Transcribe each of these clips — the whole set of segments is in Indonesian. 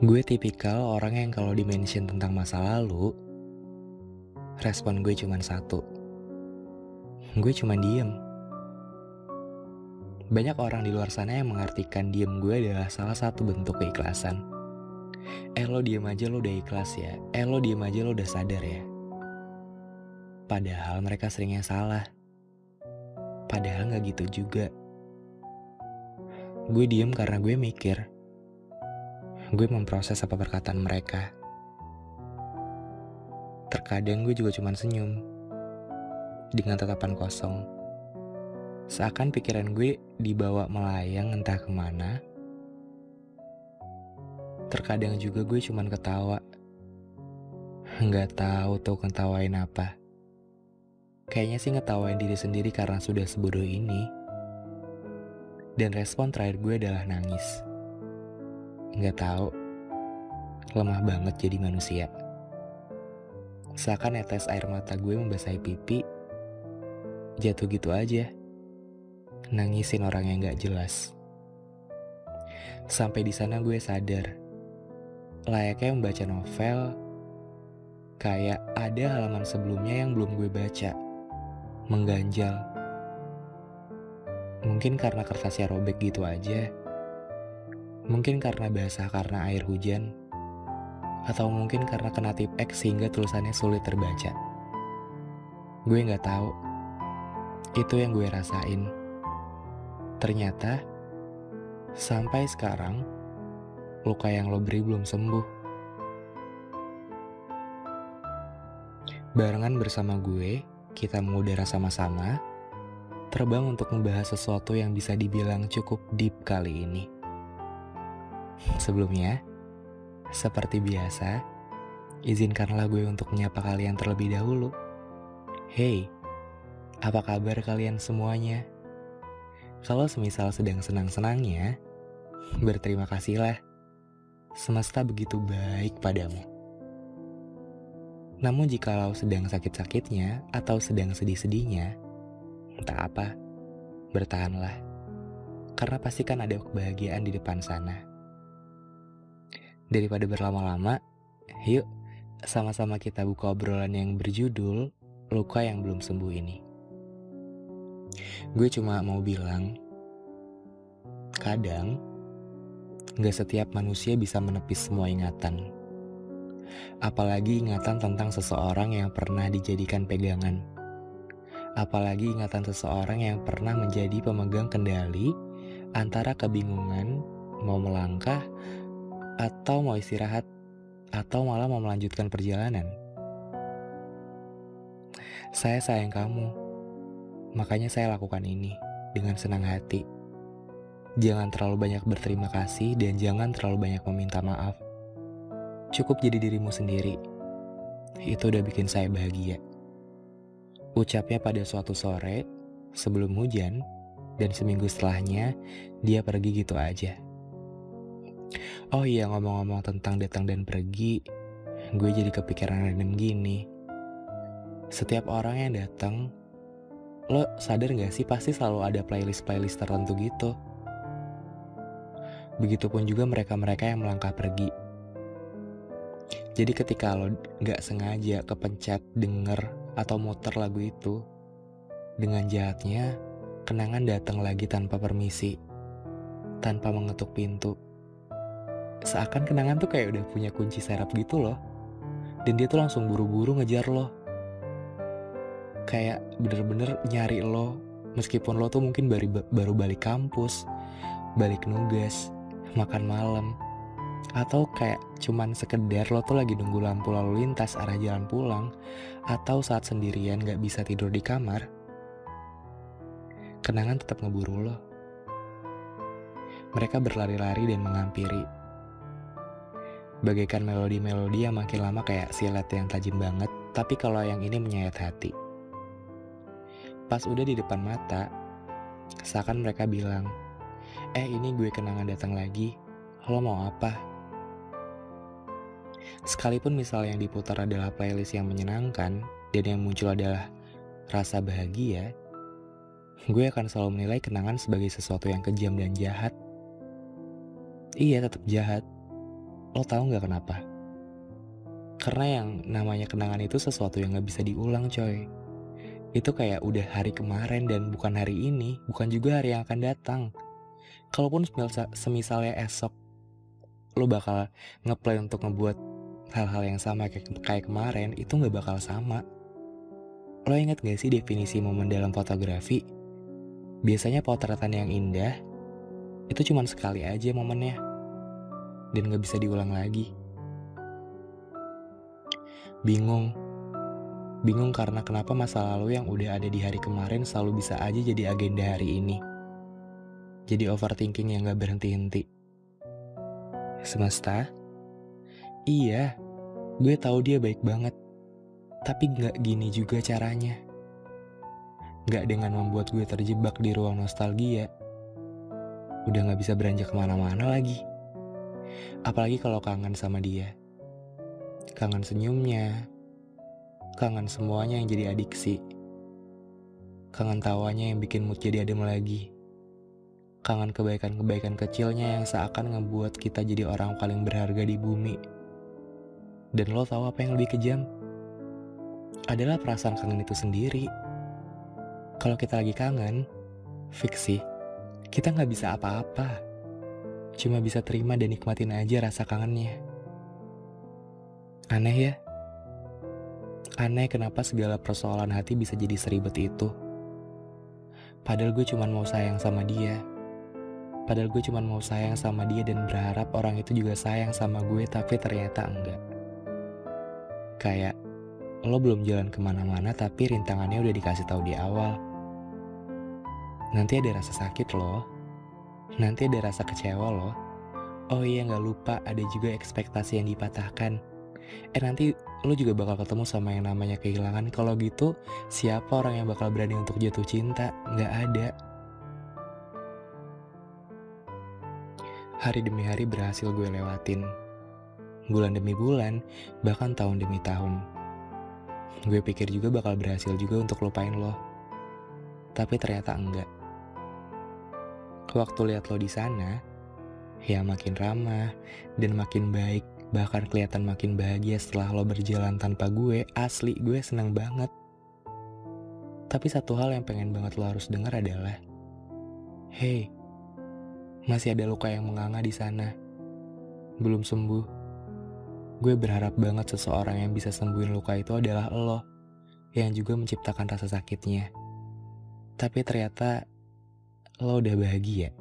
Gue tipikal orang yang kalau di-mention tentang masa lalu, respon gue cuman satu, gue cuman diem. Banyak orang di luar sana yang mengartikan diem gue adalah salah satu bentuk keikhlasan. Lo diem aja lo udah ikhlas ya, lo diem aja lo udah sadar ya. Padahal mereka seringnya salah, padahal gak gitu juga. Gue diem karena gue mikir, gue memproses apa perkataan mereka. Terkadang gue juga cuman senyum, dengan tatapan kosong. Seakan pikiran gue dibawa melayang entah kemana. Terkadang juga gue cuman ketawa. Nggak tahu tuh ketawain apa. Kayaknya sih ngetawain diri sendiri karena sudah sebodoh ini. Dan respon terakhir gue adalah nangis. Nggak tahu, lemah banget jadi manusia. Seakan netes air mata gue membasahi pipi, jatuh gitu aja. Nangisin orang yang gak jelas. Sampai di sana gue sadar, layaknya membaca novel, kayak ada halaman sebelumnya yang belum gue baca, mengganjal. Mungkin karena kertasnya robek gitu aja, mungkin karena basah karena air hujan, atau mungkin karena kena tip X sehingga tulisannya sulit terbaca. Gue gak tahu. Itu yang gue rasain. Ternyata sampai sekarang luka yang lo beri belum sembuh. Barengan bersama gue, kita mengudara sama-sama, terbang untuk membahas sesuatu yang bisa dibilang cukup deep kali ini. Sebelumnya, seperti biasa, izinkanlah gue untuk menyapa kalian terlebih dahulu. Hey, apa kabar kalian semuanya? Kalau semisal sedang senang-senangnya, berterima kasihlah. Semesta begitu baik padamu. Namun jikalau sedang sakit-sakitnya atau sedang sedih-sedihnya, entah apa, bertahanlah. Karena pasti kan ada kebahagiaan di depan sana. Daripada berlama-lama, yuk sama-sama kita buka obrolan yang berjudul Luka yang Belum Sembuh ini. Gue cuma mau bilang, kadang gak setiap manusia bisa menepis semua ingatan. Apalagi ingatan tentang seseorang yang pernah dijadikan pegangan. Apalagi ingatan seseorang yang pernah menjadi pemegang kendali antara kebingungan mau melangkah atau mau istirahat atau malah mau melanjutkan perjalanan. Saya sayang kamu, makanya saya lakukan ini dengan senang hati. Jangan terlalu banyak berterima kasih dan jangan terlalu banyak meminta maaf. Cukup jadi dirimu sendiri. Itu udah bikin saya bahagia. Ucapnya pada suatu sore, sebelum hujan, dan seminggu setelahnya, dia pergi gitu aja. Oh iya, ngomong-ngomong tentang datang dan pergi, gue jadi kepikiran random gini. Setiap orang yang datang, lo sadar gak sih pasti selalu ada playlist-playlist tertentu gitu. Begitupun juga mereka-mereka yang melangkah pergi. Jadi ketika lo gak sengaja kepencet denger atau muter lagu itu, dengan jahatnya, kenangan datang lagi tanpa permisi, tanpa mengetuk pintu. Seakan kenangan tuh kayak udah punya kunci serap gitu loh. Dan dia tuh langsung buru-buru ngejar lo. Kayak bener-bener nyari lo, meskipun lo tuh mungkin baru balik kampus, balik nugas, makan malam, atau kayak cuman sekedar lo tuh lagi nunggu lampu lalu lintas arah jalan pulang, atau saat sendirian gak bisa tidur di kamar. Kenangan tetap ngeburu lo. Mereka berlari-lari dan menghampiri, bagaikan melodi-melodi yang makin lama kayak silet yang tajam banget, tapi kalau yang ini menyayat hati. Pas udah di depan mata, seakan mereka bilang, ini gue kenangan datang lagi, lo mau apa? Sekalipun misal yang diputar adalah playlist yang menyenangkan, dan yang muncul adalah rasa bahagia, gue akan selalu menilai kenangan sebagai sesuatu yang kejam dan jahat. Iya, tetap jahat. Lo tahu nggak kenapa? Karena yang namanya kenangan itu sesuatu yang nggak bisa diulang, coy. Itu kayak udah hari kemarin dan bukan hari ini, bukan juga hari yang akan datang. Kalaupun semisalnya esok lo bakal ngeplan untuk ngebuat hal-hal yang sama kayak kemarin, itu nggak bakal sama. Lo inget gak sih definisi momen dalam fotografi? Biasanya potretan yang indah itu cuma sekali aja momennya dan gak bisa diulang lagi. Bingung karena kenapa masa lalu yang udah ada di hari kemarin selalu bisa aja jadi agenda hari ini. Jadi overthinking yang gak berhenti-henti. Semesta? Iya, gue tahu dia baik banget. Tapi gak gini juga caranya. Gak dengan membuat gue terjebak di ruang nostalgia. Udah gak bisa beranjak kemana-mana lagi. Apalagi kalau kangen sama dia. Kangen senyumnya. Kangen semuanya yang jadi adiksi. Kangen tawanya yang bikin mood jadi adem lagi. Kangen kebaikan-kebaikan kecilnya yang seakan ngebuat kita jadi orang paling berharga di bumi. Dan lo tahu apa yang lebih kejam? Adalah perasaan kangen itu sendiri. Kalau kita lagi kangen, fix sih, kita gak bisa apa-apa. Cuma bisa terima dan nikmatin aja rasa kangennya. Aneh ya? Aneh kenapa segala persoalan hati bisa jadi seribet itu. Padahal gue cuma mau sayang sama dia. Padahal gue cuma mau sayang sama dia dan berharap orang itu juga sayang sama gue, tapi ternyata enggak. Kayak, lo belum jalan kemana-mana tapi rintangannya udah dikasih tahu di awal. Nanti ada rasa sakit loh. Nanti ada rasa kecewa loh. Oh iya, gak lupa ada juga ekspektasi yang dipatahkan. Nanti lo juga bakal ketemu sama yang namanya kehilangan. Kalau gitu, siapa orang yang bakal berani untuk jatuh cinta? Gak ada. Hari demi hari berhasil gue lewatin. Bulan demi bulan, bahkan tahun demi tahun. Gue pikir juga bakal berhasil juga untuk lupain lo. Tapi ternyata enggak. Waktu lihat lo di sana, ya makin ramah dan makin baik. Bahkan kelihatan makin bahagia setelah lo berjalan tanpa gue. Asli, gue seneng banget. Tapi satu hal yang pengen banget lo harus dengar adalah, hey, masih ada luka yang menganga di sana. Belum sembuh. Gue berharap banget seseorang yang bisa sembuhin luka itu adalah lo, yang juga menciptakan rasa sakitnya. Tapi ternyata lo udah bahagia.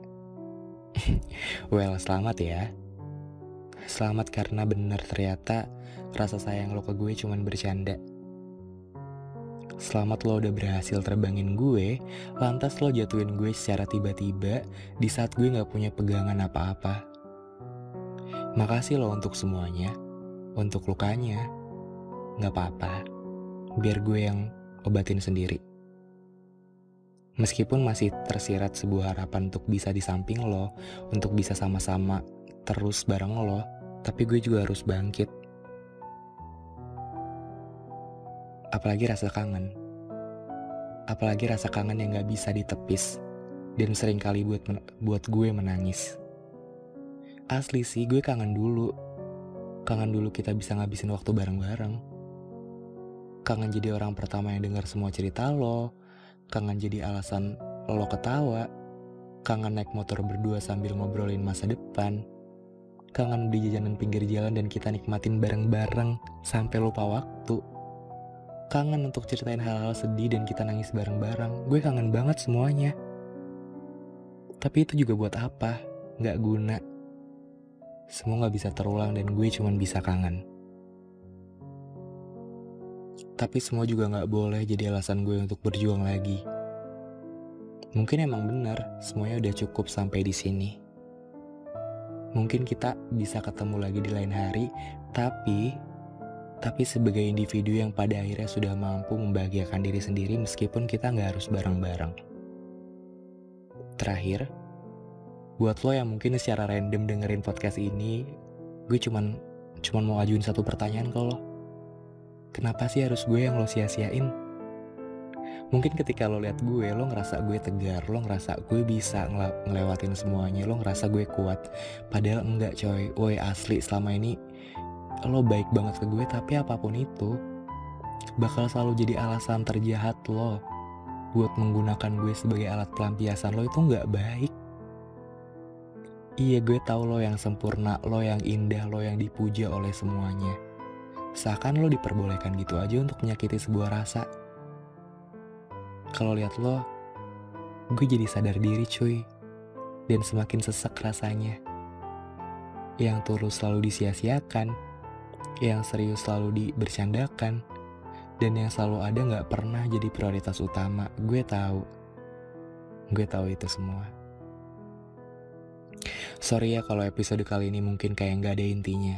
Well, selamat ya. Selamat karena benar ternyata rasa sayang lo ke gue cuman bercanda. Selamat lo udah berhasil terbangin gue, lantas lo jatuhin gue secara tiba-tiba di saat gue gak punya pegangan apa-apa. Makasih lo untuk semuanya, untuk lukanya. Gak apa-apa, biar gue yang obatin sendiri. Meskipun masih tersirat sebuah harapan untuk bisa di samping lo, untuk bisa sama-sama terus bareng lo, tapi gue juga harus bangkit. Apalagi rasa kangen. Apalagi rasa kangen yang gak bisa ditepis dan seringkali buat gue menangis. Asli sih, gue kangen dulu. Kangen dulu kita bisa ngabisin waktu bareng-bareng. Kangen jadi orang pertama yang dengar semua cerita lo. Kangen jadi alasan lo ketawa. Kangen naik motor berdua sambil ngobrolin masa depan. Kangen di jajanan pinggir jalan dan kita nikmatin bareng-bareng sampai lupa waktu. Kangen untuk ceritain hal-hal sedih dan kita nangis bareng-bareng. Gue kangen banget semuanya. Tapi itu juga buat apa? Gak guna. Semua gak bisa terulang dan gue cuma bisa kangen. Tapi semua juga gak boleh jadi alasan gue untuk berjuang lagi. Mungkin emang benar, semuanya udah cukup sampai di sini. Mungkin kita bisa ketemu lagi di lain hari, tapi sebagai individu yang pada akhirnya sudah mampu membahagiakan diri sendiri meskipun kita gak harus bareng-bareng. Terakhir, buat lo yang mungkin secara random dengerin podcast ini, gue cuman mau ajuin satu pertanyaan ke lo. Kenapa sih harus gue yang lo sia-siain? Mungkin ketika lo lihat gue, lo ngerasa gue tegar, lo ngerasa gue bisa ngelewatin semuanya, lo ngerasa gue kuat. Padahal enggak coy, woi asli selama ini lo baik banget ke gue, tapi apapun itu bakal selalu jadi alasan terjahat lo buat menggunakan gue sebagai alat pelampiasan lo. Itu nggak baik. Iya, gue tahu lo yang sempurna, lo yang indah, lo yang dipuja oleh semuanya. Seakan lo diperbolehkan gitu aja untuk menyakiti sebuah rasa. Kalau lihat lo, gue jadi sadar diri cuy, dan semakin sesek rasanya. Yang tulus selalu disia-siakan, yang serius selalu dibercandakan, dan yang selalu ada gak pernah jadi prioritas utama. Gue tahu itu semua. Sorry ya kalau episode kali ini mungkin kayak gak ada intinya.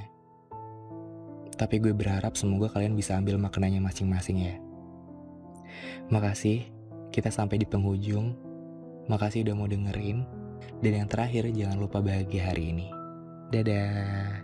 Tapi gue berharap semoga kalian bisa ambil maknanya masing-masing ya. Makasih, kita sampai di penghujung. Makasih udah mau dengerin. Dan yang terakhir, jangan lupa bahagia hari ini. Dadah.